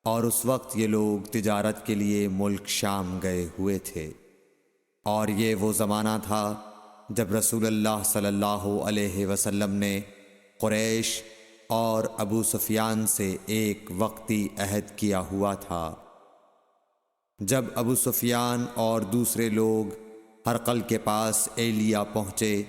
اور اس وقت یہ لوگ تجارت کے لیے ملک شام گئے ہوئے تھے، اور یہ وہ زمانہ تھا جب رسول اللہ صلی اللہ علیہ وسلم نے قریش اور ابو سفیان سے ایک وقتی عہد کیا ہوا تھا۔ جب ابو سفیان اور دوسرے لوگ ہرقل کے پاس ایلیا پہنچے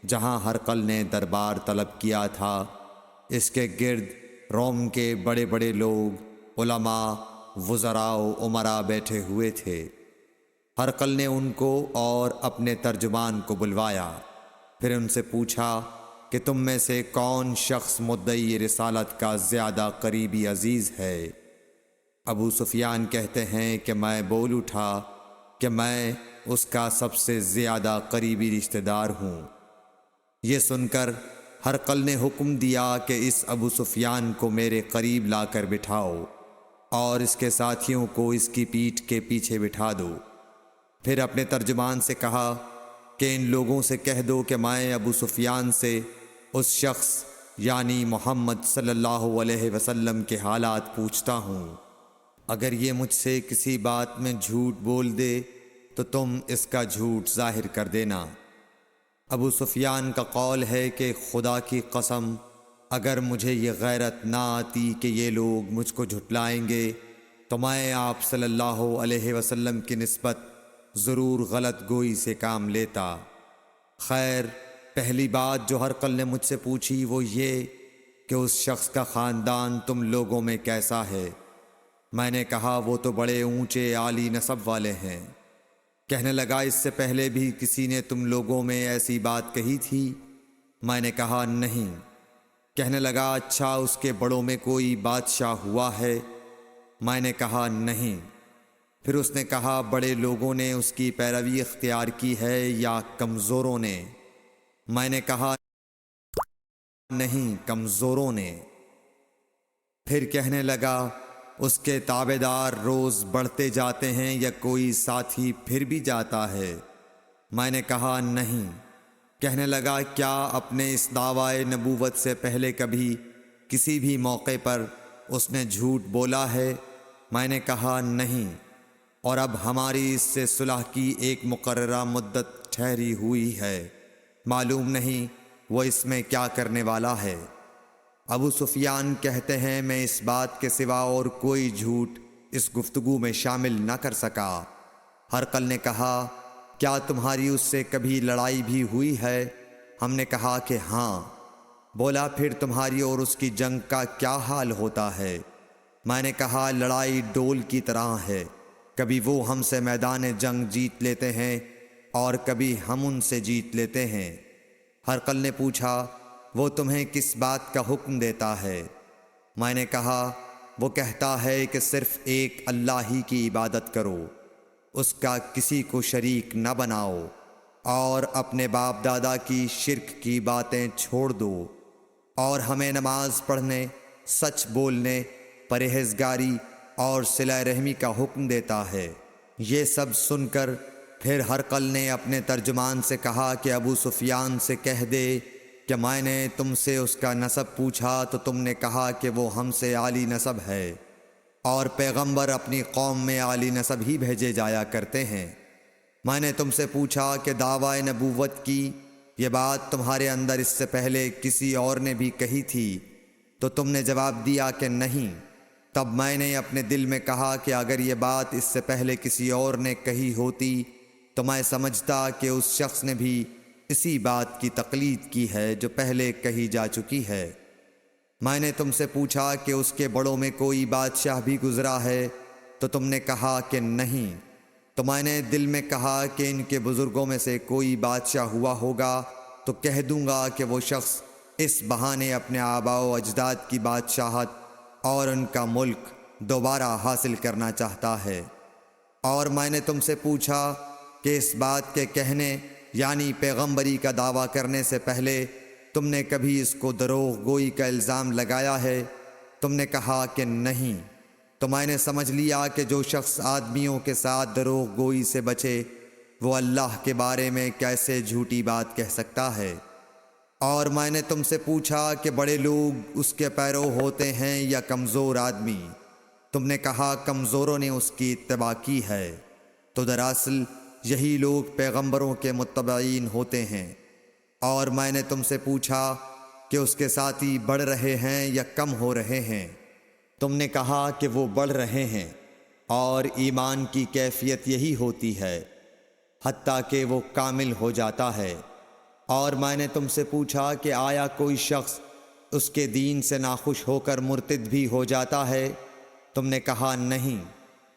جہاں ہرقل نے دربار طلب کیا تھا، اس کے گرد روم کے بڑے بڑے لوگ، علماء، وزراء و امراء بیٹھے ہوئے تھے۔ ہرقل نے ان کو اور اپنے ترجمان کو بلوایا، پھر ان سے پوچھا کہ تم میں سے کون شخص مدعی رسالت کا زیادہ قریبی عزیز ہے؟ ابو سفیان کہتے ہیں کہ میں بول اٹھا کہ میں اس کا سب سے زیادہ قریبی رشتہ دار ہوں۔ یہ سن کر ہرقل نے حکم دیا کہ اس ابو سفیان کو میرے قریب لا کر بٹھاؤ اور اس کے ساتھیوں کو اس کی پیٹھ کے پیچھے بٹھا دو۔ پھر اپنے ترجمان سے کہا کہ ان لوگوں سے کہہ دو کہ میں ابو سفیان سے اس شخص یعنی محمد صلی اللہ علیہ وسلم کے حالات پوچھتا ہوں، اگر یہ مجھ سے کسی بات میں جھوٹ بول دے تو تم اس کا جھوٹ ظاہر کر دینا۔ ابو سفیان کا قول ہے کہ خدا کی قسم اگر مجھے یہ غیرت نہ آتی کہ یہ لوگ مجھ کو جھٹلائیں گے تو میں آپ صلی اللہ علیہ وسلم کی نسبت ضرور غلط گوئی سے کام لیتا۔ خیر، پہلی بات جو ہرقل نے مجھ سے پوچھی وہ یہ کہ اس شخص کا خاندان تم لوگوں میں کیسا ہے؟ میں نے کہا وہ تو بڑے اونچے عالی نسب والے ہیں۔ کہنے لگا اس سے پہلے بھی کسی نے تم لوگوں میں ایسی بات کہی تھی؟ میں نے کہا نہیں۔ کہنے لگا اچھا اس کے بڑوں میں کوئی بادشاہ ہوا ہے؟ میں نے کہا نہیں۔ پھر اس نے کہا بڑے لوگوں نے اس کی پیروی اختیار کی ہے یا کمزوروں نے؟ میں نے کہا نہیں، کمزوروں نے۔ پھر کہنے لگا اس کے تابعدار روز بڑھتے جاتے ہیں یا کوئی ساتھی پھر بھی جاتا ہے؟ میں نے کہا نہیں۔ کہنے لگا کیا اپنے اس دعوی نبوت سے پہلے کبھی کسی بھی موقع پر اس نے جھوٹ بولا ہے؟ میں نے کہا نہیں، اور اب ہماری اس سے صلح کی ایک مقررہ مدت ٹھہری ہوئی ہے، معلوم نہیں وہ اس میں کیا کرنے والا ہے۔ ابو سفیان کہتے ہیں میں اس بات کے سوا اور کوئی جھوٹ اس گفتگو میں شامل نہ کر سکا۔ ہرقل نے کہا کیا تمہاری اس سے کبھی لڑائی بھی ہوئی ہے؟ ہم نے کہا کہ ہاں۔ بولا پھر تمہاری اور اس کی جنگ کا کیا حال ہوتا ہے؟ میں نے کہا لڑائی ڈول کی طرح ہے، کبھی وہ ہم سے میدان جنگ جیت لیتے ہیں اور کبھی ہم ان سے جیت لیتے ہیں۔ ہرقل نے پوچھا وہ تمہیں کس بات کا حکم دیتا ہے؟ میں نے کہا وہ کہتا ہے کہ صرف ایک اللہ ہی کی عبادت کرو، اس کا کسی کو شریک نہ بناؤ، اور اپنے باپ دادا کی شرک کی باتیں چھوڑ دو، اور ہمیں نماز پڑھنے، سچ بولنے، پرہیزگاری اور صلہ رحمی کا حکم دیتا ہے۔ یہ سب سن کر پھر ہرقل نے اپنے ترجمان سے کہا کہ ابو سفیان سے کہہ دے کہ میں نے تم سے اس کا نسب پوچھا تو تم نے کہا کہ وہ ہم سے عالی نسب ہے، اور پیغمبر اپنی قوم میں عالی نسب ہی بھیجے جایا کرتے ہیں۔ میں نے تم سے پوچھا کہ دعوی نبوت کی یہ بات تمہارے اندر اس سے پہلے کسی اور نے بھی کہی تھی؟ تو تم نے جواب دیا کہ نہیں۔ تب میں نے اپنے دل میں کہا کہ اگر یہ بات اس سے پہلے کسی اور نے کہی ہوتی تو میں سمجھتا کہ اس شخص نے بھی اسی بات کی تقلید کی ہے جو پہلے کہی جا چکی ہے۔ میں نے تم سے پوچھا کہ اس کے بڑوں میں کوئی بادشاہ بھی گزرا ہے؟ تو تم نے کہا کہ نہیں۔ تو میں نے دل میں کہا کہ ان کے بزرگوں میں سے کوئی بادشاہ ہوا ہوگا تو کہہ دوں گا کہ وہ شخص اس بہانے اپنے آباء و اجداد کی بادشاہت اور ان کا ملک دوبارہ حاصل کرنا چاہتا ہے۔ اور میں نے تم سے پوچھا کہ اس بات کے کہنے یعنی پیغمبری کا دعویٰ کرنے سے پہلے تم نے کبھی اس کو دروغ گوئی کا الزام لگایا ہے؟ تم نے کہا کہ نہیں۔ تو میں نے سمجھ لیا کہ جو شخص آدمیوں کے ساتھ دروغ گوئی سے بچے وہ اللہ کے بارے میں کیسے جھوٹی بات کہہ سکتا ہے۔ اور میں نے تم سے پوچھا کہ بڑے لوگ اس کے پیرو ہوتے ہیں یا کمزور آدمی؟ تم نے کہا کمزوروں نے اس کی اتباع کی ہے، تو دراصل یہی لوگ پیغمبروں کے متبعین ہوتے ہیں۔ اور میں نے تم سے پوچھا کہ اس کے ساتھی بڑھ رہے ہیں یا کم ہو رہے ہیں؟ تم نے کہا کہ وہ بڑھ رہے ہیں، اور ایمان کی کیفیت یہی ہوتی ہے حتیٰ کہ وہ کامل ہو جاتا ہے۔ اور میں نے تم سے پوچھا کہ آیا کوئی شخص اس کے دین سے ناخوش ہو کر مرتد بھی ہو جاتا ہے؟ تم نے کہا نہیں۔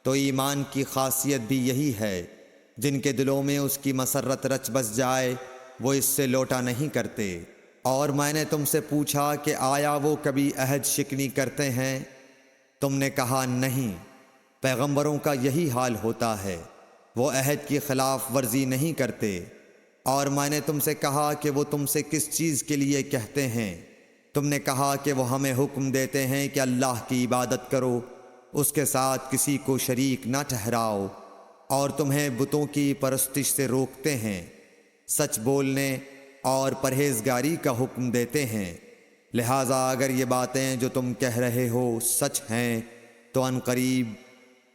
تو ایمان کی خاصیت بھی یہی ہے، جن کے دلوں میں اس کی مسرت رچ بس جائے وہ اس سے لوٹا نہیں کرتے۔ اور میں نے تم سے پوچھا کہ آیا وہ کبھی عہد شکنی کرتے ہیں؟ تم نے کہا نہیں۔ پیغمبروں کا یہی حال ہوتا ہے، وہ عہد کی خلاف ورزی نہیں کرتے۔ اور میں نے تم سے کہا کہ وہ تم سے کس چیز کے لیے کہتے ہیں؟ تم نے کہا کہ وہ ہمیں حکم دیتے ہیں کہ اللہ کی عبادت کرو، اس کے ساتھ کسی کو شریک نہ ٹھہراؤ، اور تمہیں بتوں کی پرستش سے روکتے ہیں، سچ بولنے اور پرہیزگاری کا حکم دیتے ہیں۔ لہٰذا اگر یہ باتیں جو تم کہہ رہے ہو سچ ہیں تو ان قریب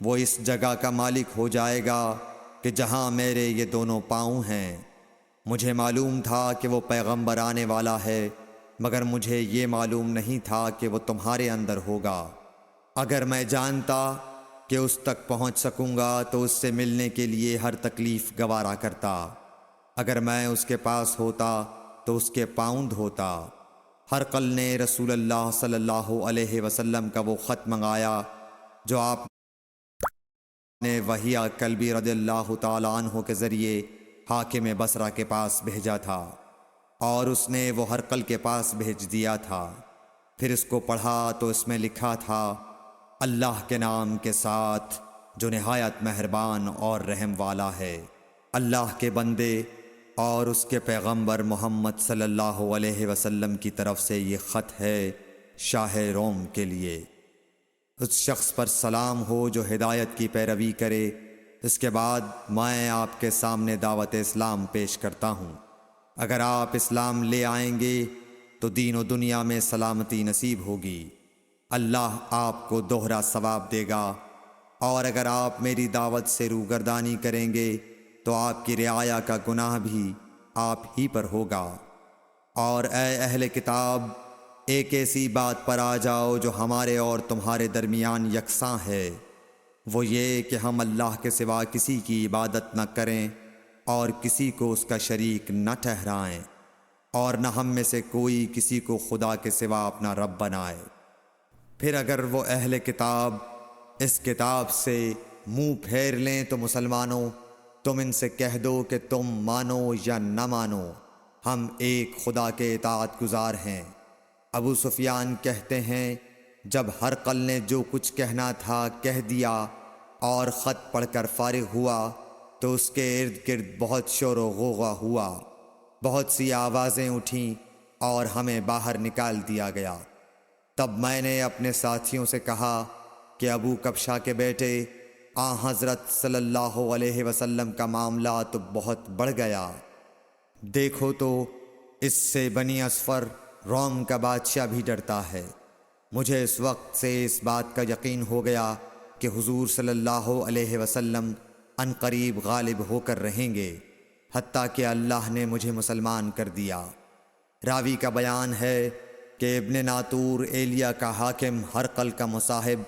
وہ اس جگہ کا مالک ہو جائے گا کہ جہاں میرے یہ دونوں پاؤں ہیں۔ مجھے معلوم تھا کہ وہ پیغمبر آنے والا ہے، مگر مجھے یہ معلوم نہیں تھا کہ وہ تمہارے اندر ہوگا۔ اگر میں جانتا کہ اس تک پہنچ سکوں گا تو اس سے ملنے کے لیے ہر تکلیف گوارا کرتا۔ اگر میں اس کے پاس ہوتا تو اس کے پاؤں دھوتا۔ ہرقل نے رسول اللہ صلی اللہ علیہ وسلم کا وہ خط منگایا جو آپ نے وحیہ کلبی رضی اللہ تعالیٰ عنہ کے ذریعے حاکم بصرہ کے پاس بھیجا تھا، اور اس نے وہ ہرقل کے پاس بھیج دیا تھا۔ پھر اس کو پڑھا تو اس میں لکھا تھا، اللہ کے نام کے ساتھ جو نہایت مہربان اور رحم والا ہے۔ اللہ کے بندے اور اس کے پیغمبر محمد صلی اللہ علیہ وسلم کی طرف سے یہ خط ہے شاہ روم کے لیے۔ اس شخص پر سلام ہو جو ہدایت کی پیروی کرے۔ اس کے بعد میں آپ کے سامنے دعوت اسلام پیش کرتا ہوں۔ اگر آپ اسلام لے آئیں گے تو دین و دنیا میں سلامتی نصیب ہوگی، اللہ آپ کو دوہرا ثواب دے گا۔ اور اگر آپ میری دعوت سے روگردانی کریں گے تو آپ کی رعایا کا گناہ بھی آپ ہی پر ہوگا۔ اور اے اہل کتاب، ایک ایسی بات پر آ جاؤ جو ہمارے اور تمہارے درمیان یکساں ہے، وہ یہ کہ ہم اللہ کے سوا کسی کی عبادت نہ کریں اور کسی کو اس کا شریک نہ ٹھہرائیں، اور نہ ہم میں سے کوئی کسی کو خدا کے سوا اپنا رب بنائے۔ پھر اگر وہ اہل کتاب اس کتاب سے منہ پھیر لیں تو مسلمانوں، تم ان سے کہہ دو کہ تم مانو یا نہ مانو، ہم ایک خدا کے اطاعت گزار ہیں۔ ابو سفیان کہتے ہیں، جب ہرقل نے جو کچھ کہنا تھا کہہ دیا اور خط پڑھ کر فارغ ہوا تو اس کے ارد گرد بہت شور و غوغا ہوا، بہت سی آوازیں اٹھیں اور ہمیں باہر نکال دیا گیا۔ تب میں نے اپنے ساتھیوں سے کہا کہ ابو کبشہ کے بیٹے حضرت صلی اللہ علیہ وسلم کا معاملہ تو بہت بڑھ گیا۔ دیکھو تو اس سے بنی اصفر روم کا بادشاہ بھی ڈرتا ہے۔ مجھے اس وقت سے اس بات کا یقین ہو گیا کہ حضور صلی اللہ علیہ وسلم ان قریب غالب ہو کر رہیں گے، حتیٰ کہ اللہ نے مجھے مسلمان کر دیا۔ راوی کا بیان ہے کہ ابن ناطور ایلیا کا حاکم ہرقل کا مصاحب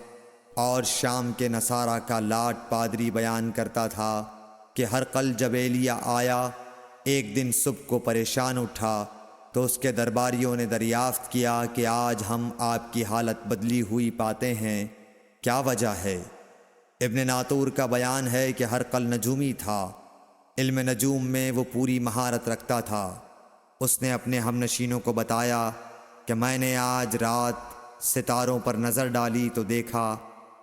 اور شام کے نصارہ کا لاٹ پادری بیان کرتا تھا کہ ہرقل جب ایلیا آیا ایک دن صبح کو پریشان اٹھا تو اس کے درباریوں نے دریافت کیا کہ آج ہم آپ کی حالت بدلی ہوئی پاتے ہیں، کیا وجہ ہے؟ ابن ناطور کا بیان ہے کہ ہرقل نجومی تھا، علم نجوم میں وہ پوری مہارت رکھتا تھا۔ اس نے اپنے ہم نشینوں کو بتایا کہ میں نے آج رات ستاروں پر نظر ڈالی تو دیکھا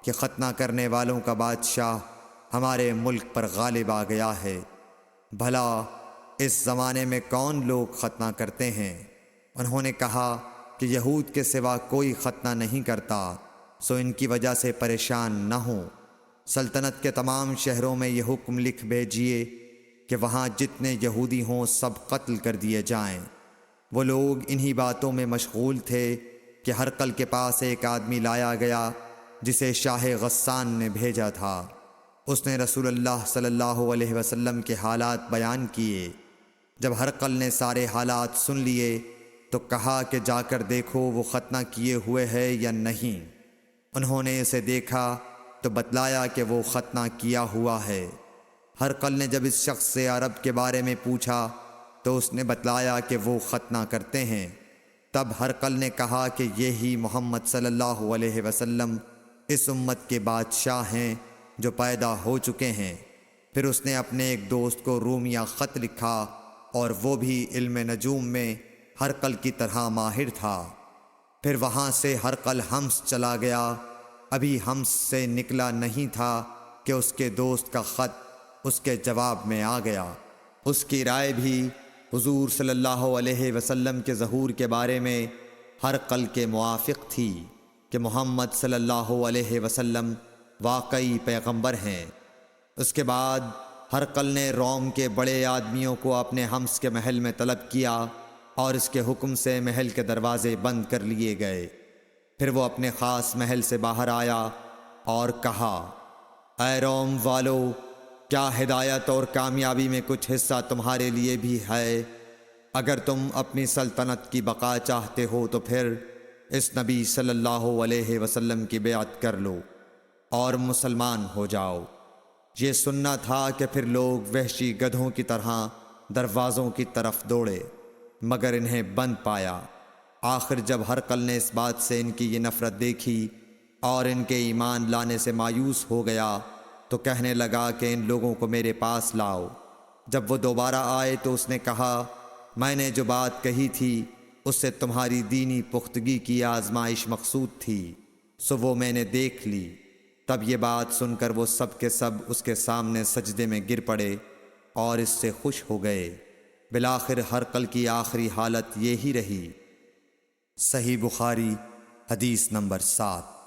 کہ ختنہ کرنے والوں کا بادشاہ ہمارے ملک پر غالب آ گیا ہے۔ بھلا اس زمانے میں کون لوگ ختنہ کرتے ہیں؟ انہوں نے کہا کہ یہود کے سوا کوئی ختنہ نہیں کرتا، سو ان کی وجہ سے پریشان نہ ہوں۔ سلطنت کے تمام شہروں میں یہ حکم لکھ بھیجیے کہ وہاں جتنے یہودی ہوں سب قتل کر دیے جائیں۔ وہ لوگ انہی باتوں میں مشغول تھے کہ ہرقل کے پاس ایک آدمی لایا گیا جسے شاہ غسان نے بھیجا تھا۔ اس نے رسول اللہ صلی اللہ علیہ وسلم کے حالات بیان کیے۔ جب ہرقل نے سارے حالات سن لیے تو کہا کہ جا کر دیکھو وہ ختنہ کیے ہوئے ہے یا نہیں۔ انہوں نے اسے دیکھا تو بتلایا کہ وہ ختنہ کیا ہوا ہے۔ ہرقل نے جب اس شخص سے عرب کے بارے میں پوچھا تو اس نے بتلایا کہ وہ ختنہ کرتے ہیں۔ تب ہرقل نے کہا کہ یہی محمد صلی اللہ علیہ وسلم اس امت کے بادشاہ ہیں جو پیدا ہو چکے ہیں۔ پھر اس نے اپنے ایک دوست کو رومیہ خط لکھا اور وہ بھی علم نجوم میں ہرقل کی طرح ماہر تھا۔ پھر وہاں سے ہرقل حمص چلا گیا۔ ابھی حمص سے نکلا نہیں تھا کہ اس کے دوست کا خط اس کے جواب میں آ گیا۔ اس کی رائے بھی حضور صلی اللہ علیہ وسلم کے ظہور کے بارے میں ہرقل کے موافق تھی کہ محمد صلی اللہ علیہ وسلم واقعی پیغمبر ہیں۔ اس کے بعد ہرقل نے روم کے بڑے آدمیوں کو اپنے حمص کے محل میں طلب کیا اور اس کے حکم سے محل کے دروازے بند کر لیے گئے۔ پھر وہ اپنے خاص محل سے باہر آیا اور کہا، اے روم والو، کیا ہدایت اور کامیابی میں کچھ حصہ تمہارے لیے بھی ہے؟ اگر تم اپنی سلطنت کی بقا چاہتے ہو تو پھر اس نبی صلی اللہ علیہ وسلم کی بیعت کر لو اور مسلمان ہو جاؤ۔ یہ سننا تھا کہ پھر لوگ وحشی گدھوں کی طرح دروازوں کی طرف دوڑے مگر انہیں بند پایا۔ آخر جب ہرقل نے اس بات سے ان کی یہ نفرت دیکھی اور ان کے ایمان لانے سے مایوس ہو گیا تو کہنے لگا کہ ان لوگوں کو میرے پاس لاؤ۔ جب وہ دوبارہ آئے تو اس نے کہا، میں نے جو بات کہی تھی اس سے تمہاری دینی پختگی کی آزمائش مقصود تھی، سو وہ میں نے دیکھ لی۔ تب یہ بات سن کر وہ سب کے سب اس کے سامنے سجدے میں گر پڑے اور اس سے خوش ہو گئے۔ بالآخر ہرقل کی آخری حالت یہی رہی۔ صحیح بخاری حدیث نمبر 7۔